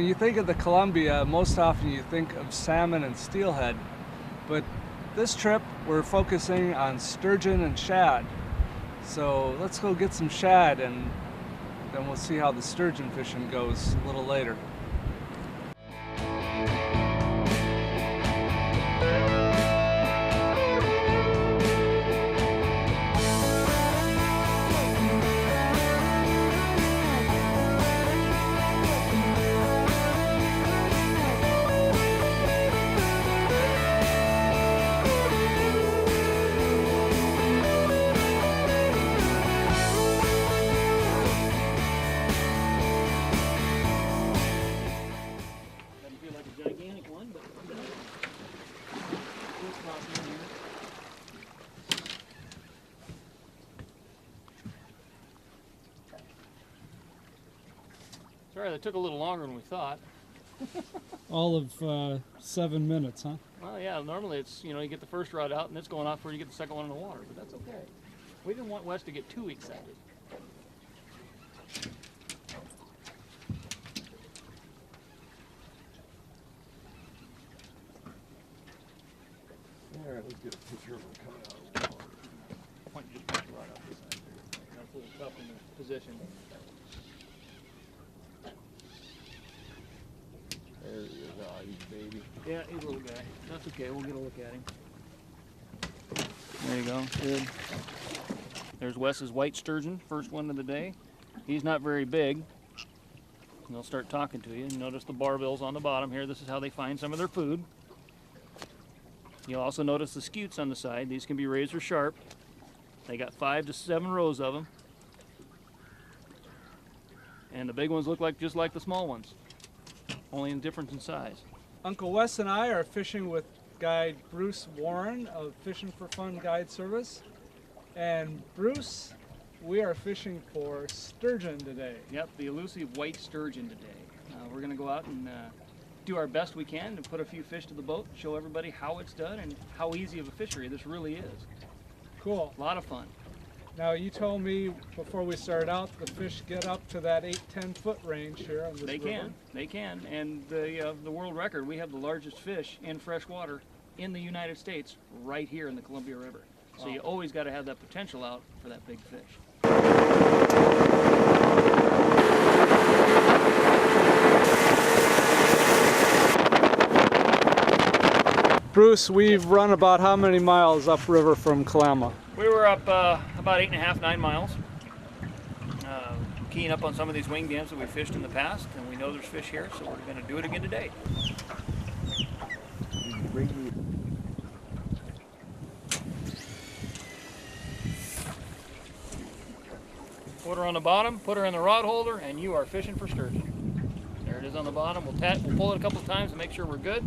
When you think of the Columbia, most often you think of salmon and steelhead, but this trip we're focusing on sturgeon and shad. So let's go get some shad and then we'll see how the sturgeon fishing goes a little later. Sorry, that took a little longer than we thought. All of 7 minutes, huh? Well, yeah, normally it's, you get the first rod out and it's going off before you get the second one in the water, but that's okay. We didn't want Wes to get too excited. All right, let's get a picture of him coming out of the water. Just point the rod out this side there. That's a little tough in the position. There he is. Ah, he's a baby. Yeah, he's a little guy. That's okay, we'll get a look at him. There you go, good. There's Wes's white sturgeon, first one of the day. He's not very big. They'll start talking to you. Notice the barbells on the bottom here. This is how they find some of their food. You'll also notice the scutes on the side. These can be razor sharp. They got 5 to 7 rows of them. And the big ones look just like the small ones, only in difference in size. Uncle Wes and I are fishing with guide Bruce Warren of Fishing for Fun Guide Service. And Bruce, we are fishing for sturgeon today. Yep, the elusive white sturgeon today. We're going to go out and do our best we can to put a few fish to the boat, show everybody how it's done and how easy of a fishery this really is. Cool. A lot of fun. Now you told me before we started out the fish get up to that 8-10 foot range here on this river. They can. And the world record, we have the largest fish in fresh water in the United States right here in the Columbia River. So you always got to have that potential out for that big fish. Bruce, we've run about how many miles upriver from Kalama? We were up about 8.5, 9 miles. Keying up on some of these wing dams that we fished in the past, and we know there's fish here, so we're going to do it again today. Put her on the bottom, put her in the rod holder, and you are fishing for sturgeon. There it is on the bottom. We'll pull it a couple of times to make sure we're good.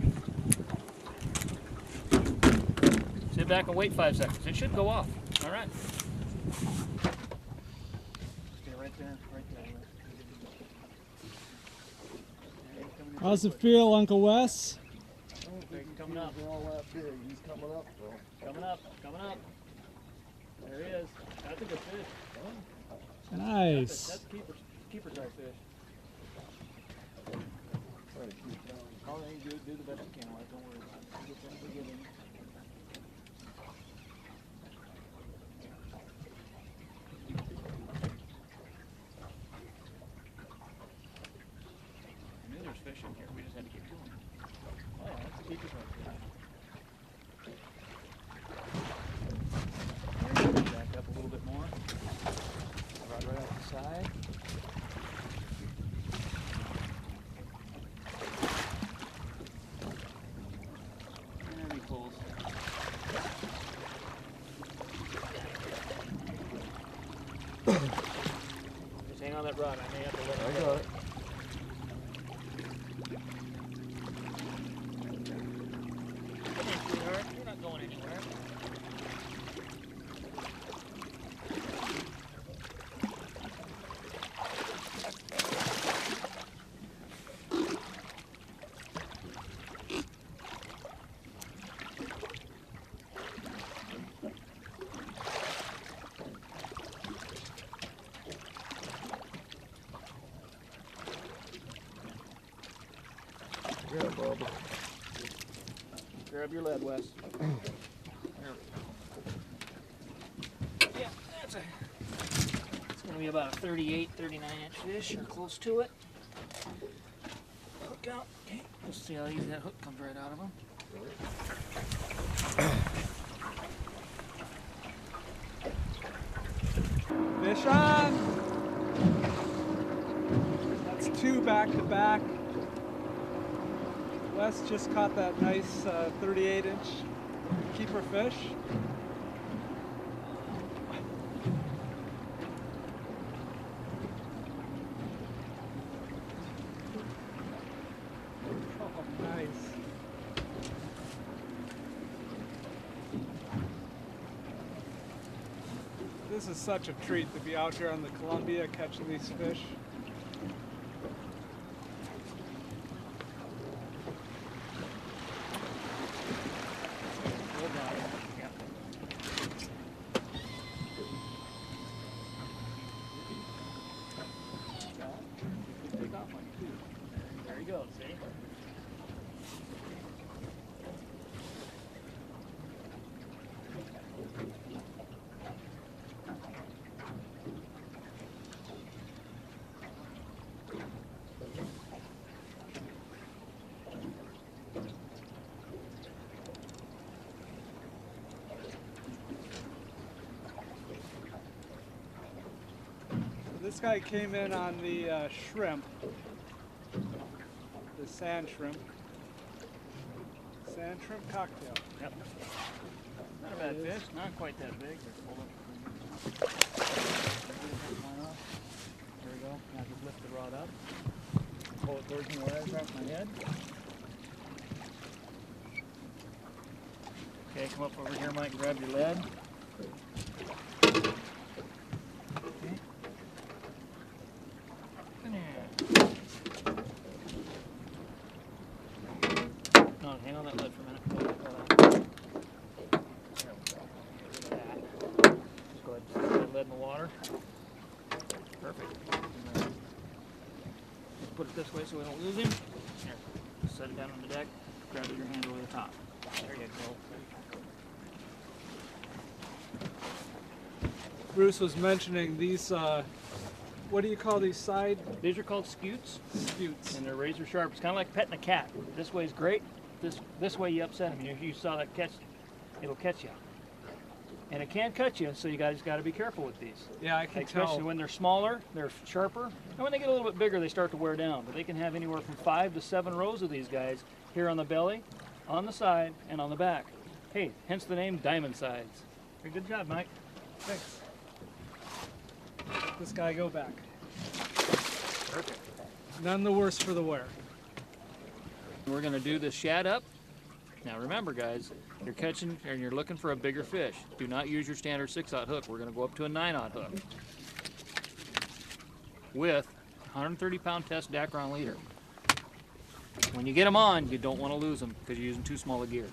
Sit back and wait 5 seconds. It should go off. All right. Stay right there, right there. How's it feel, Uncle Wes? Coming up. All that big. He's coming up, though. Coming up, coming up. There he is. That's a good fish. Nice. That's a keeper type fish. Try to keep down. All right, do the best you can, Wes. Don't worry about it. Get them beginning. I knew there's fish in here. We just had to get to them. Oh, that's a keeper type fish. Back up a little bit more. Right off the side. And he pulls. Just hang on that rod. I may have to let it go. I got it. Come here, sweetheart. You're not going anywhere. robh. Grab your lead, Wes. There. Yeah, it's going to be about a 38, 39 inch fish or close to it. Hook out. Okay, let's see how easy that hook comes right out of him. Fish on! That's 2 back to back. Wes just caught that nice 38 inch keeper fish. Oh, nice. This is such a treat to be out here on the Columbia catching these fish. There you go, see? This guy came in on the shrimp, the sand shrimp. Sand shrimp cocktail. Yep. Not a bad fish, not quite that big. There we go. Now just lift the rod up. Pull it towards me where I drop my head. Okay, come up over here, Mike, and grab your lead. No, hang on that lead for a minute. Just go ahead and put that lead in the water. Perfect. Just put it this way so we don't lose him. Here, set it down on the deck. Grab it with your hand over the top. There you go. Bruce was mentioning these, what do you call these side These are called scutes, scutes? and they're razor sharp. It's kind of like petting a cat. This way is great. This way you upset him. If you saw that catch, it'll catch you. And it can cut you, so you guys got to be careful with these. Yeah, I can Especially tell. when they're smaller, they're sharper. And when they get a little bit bigger, they start to wear down. But they can have anywhere from 5 to 7 rows of these guys here on the belly, on the side, and on the back. Hey, hence the name Diamond Sides. Very good job, Mike. Thanks. Let this guy go back. Perfect. None the worse for the wear. We're going to do the shad up. Now remember, guys, you're catching and you're looking for a bigger fish. Do not use your standard 6/0 hook. We're going to go up to a 9/0 hook with 130-pound test Dacron leader. When you get them on, you don't want to lose them because you're using too small a gear.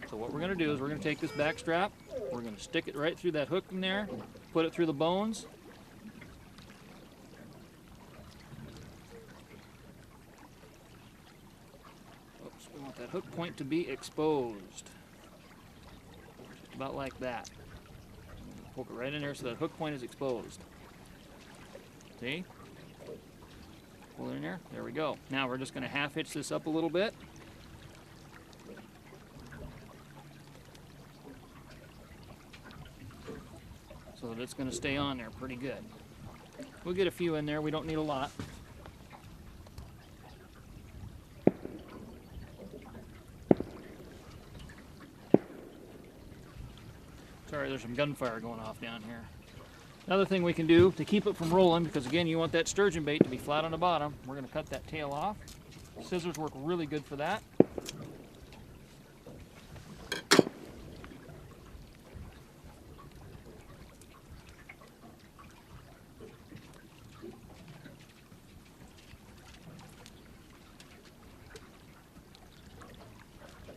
So what we're going to do is we're going to take this back strap, we're going to stick it right through that hook in there, put it through the bones. Oops, we want that hook point to be exposed. Just about like that. Poke it right in there so that hook point is exposed. See? Pull it in there. There we go. Now we're just going to half hitch this up a little bit. So that it's going to stay on there pretty good. We'll get a few in there. We don't need a lot. Sorry, there's some gunfire going off down here. Another thing we can do to keep it from rolling, because again, you want that sturgeon bait to be flat on the bottom, we're going to cut that tail off. Scissors work really good for that.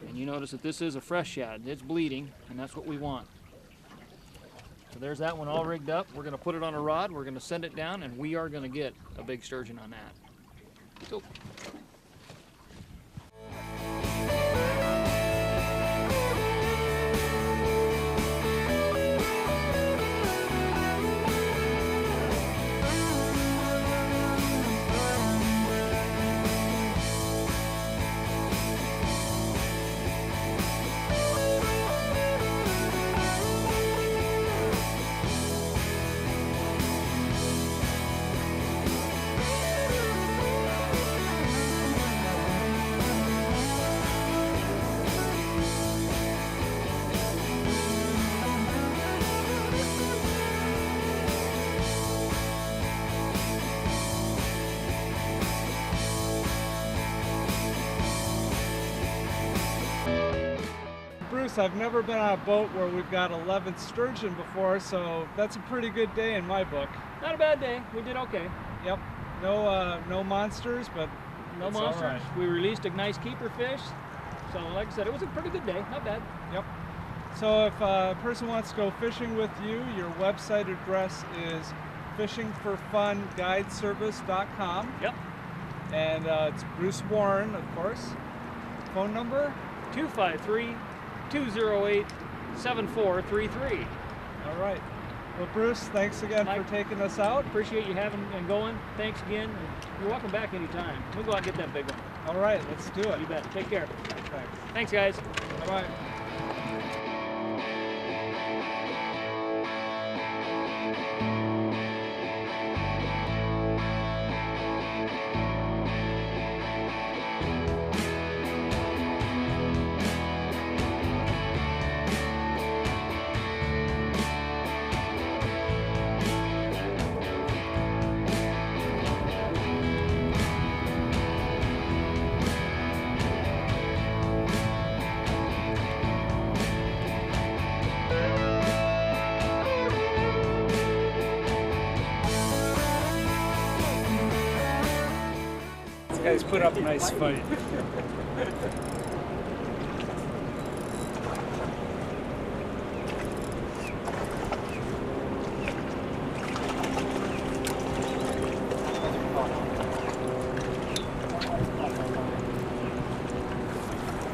And you notice that this is a fresh shad. It's bleeding, and that's what we want. So there's that one all rigged up. We're going to put it on a rod, we're going to send it down, and we are going to get a big sturgeon on that. Go. Bruce, I've never been on a boat where we've got 11 sturgeon before, so that's a pretty good day in my book. Not a bad day. We did okay. Yep. No monsters, but No it's all monsters. right. We released a nice keeper fish. So like I said, it was a pretty good day. Not bad. Yep. So if a person wants to go fishing with you, your website address is fishingforfunguideservice.com. Yep. And it's Bruce Warren, of course. Phone number? 253-208-7433. All right. Well, Bruce, thanks again Mike, for taking us out. Appreciate you having and going. Thanks again. And you're welcome back anytime. We'll go out and get that big one. All right, let's do it. You bet. Take care. Thanks. Thanks, guys. Bye-bye. Guys put up a nice fight.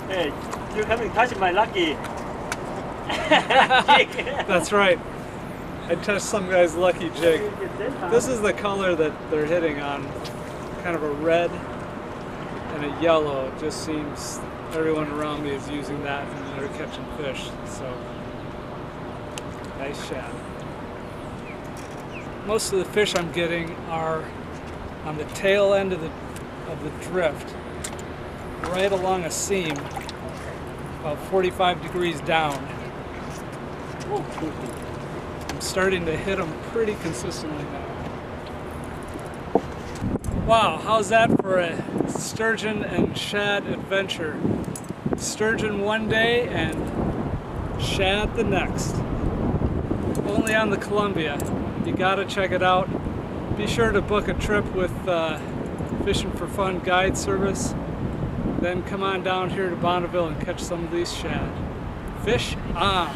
Hey, you haven't touched my lucky. That's right. I touched some guy's lucky jig. This is the color that they're hitting on. Kind of a red and a yellow. It just seems everyone around me is using that and they're catching fish. So nice shad. Most of the fish I'm getting are on the tail end of the drift, right along a seam, about 45 degrees down. I'm starting to hit them pretty consistently now. Wow, how's that for a sturgeon and shad adventure? Sturgeon one day and shad the next. Only on the Columbia. You gotta check it out. Be sure to book a trip with Fishing for Fun Guide Service. Then come on down here to Bonneville and catch some of these shad. Fish on!